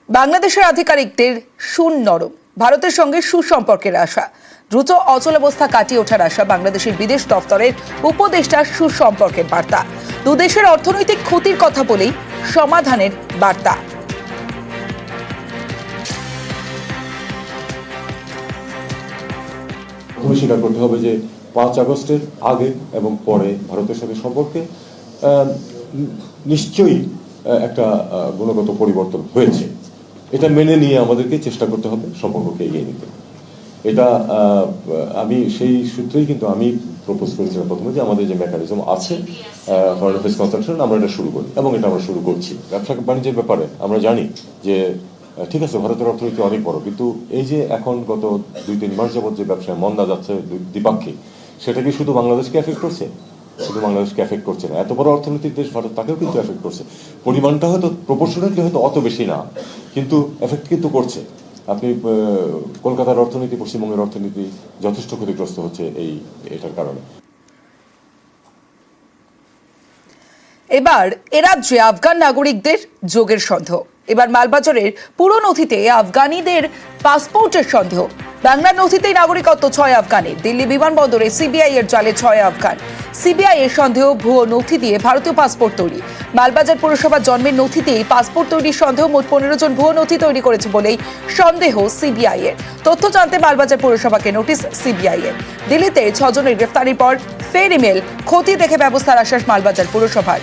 বাংলাদেশের আধিকারিকদের সুনরম ভারতের সঙ্গে সুসম্পর্কের আশা, দ্রুত অচলাবস্থা কাটিয়ে ওঠার আশা বাংলাদেশের বিদেশ দপ্তরের উপদেষ্টার সুসম্পর্কের বার্তা। দুদেশের অর্থনৈতিক ক্ষতির কথা বলেই সমাধানের বার্তা। স্বীকার করতে হবে যে 5 আগস্টের আগে এবং পরে ভারতের সাথে সম্পর্কে নিশ্চয়ই একটা গুণগত পরিবর্তন হয়েছে। এটা মেনে নিয়ে আমাদেরকে চেষ্টা করতে হবে সম্পর্ককে এগিয়ে নিতে। এটা আমি সেই সূত্রেই কিন্তু আমি প্রপোজ করেছিলাম প্রথমে যে আমাদের যে মেকানিজম আছে ফরেন অ্যাফেয়ার্স কনসালটেশন আমরা এটা শুরু করি এবং এটা আমরা শুরু করছি। ব্যবসা বাণিজ্যের ব্যাপারে আমরা জানি যে ঠিক আছে ভারতের অর্থনীতি অনেক বড়, কিন্তু এই যে এখন গত 2-3 মাস যাবত যে ব্যবসায় মন্দা যাচ্ছে দ্বিপাক্ষিক, সেটা কি শুধু বাংলাদেশকে এফেক্ট করছে? শুধু বাংলাদেশকে এফেক্ট করছে না, এত বড় অর্থনৈতিক দেশ ভারত, তাকেও কিন্তু এফেক্ট করছে। পরিমাণটা হয়তো প্রপোর্শনালি হয়তো অত বেশি না, কিন্তু এফেক্ট কিন্তু করছে। আপনি কলকাতার অর্থনীতি, পশ্চিমবঙ্গের অর্থনীতি যথেষ্ট ক্ষতিগ্রস্ত হচ্ছে এটার কারণে। এবার এরাজ্যে আফগান নাগরিকদের যোগের সন্দেহ। এবার মালবাজারের পুরো নথিতে আফগানিদের পাসপোর্টের সন্দেহ। বাংলার নথিতেই নাগরিকত্ব 6 আফগানের। দিল্লি বিমানবন্দরে সিবিআই এর জালে 6 আফগান। সিবিআই এর সন্দেহ ভুয়ো নথি দিয়ে ভারতীয় পাসপোর্ট তৈরি। মালবাজার পুরসভার জন্মের নথিতেই পাসপোর্ট তৈরির সন্দেহ। মোট 15 জন ভুয়ো নথি তৈরি করেছে বলেই সন্দেহ সিবিআই এর। তথ্য জানতে মালবাজার পুরসভাকে নোটিশ সিবিআই এর। দিল্লিতে 6 জনের গ্রেফতারির পর ফের ইমেল, ক্ষতি দেখে ব্যবস্থার আশ্বাস মালবাজার পুরসভার।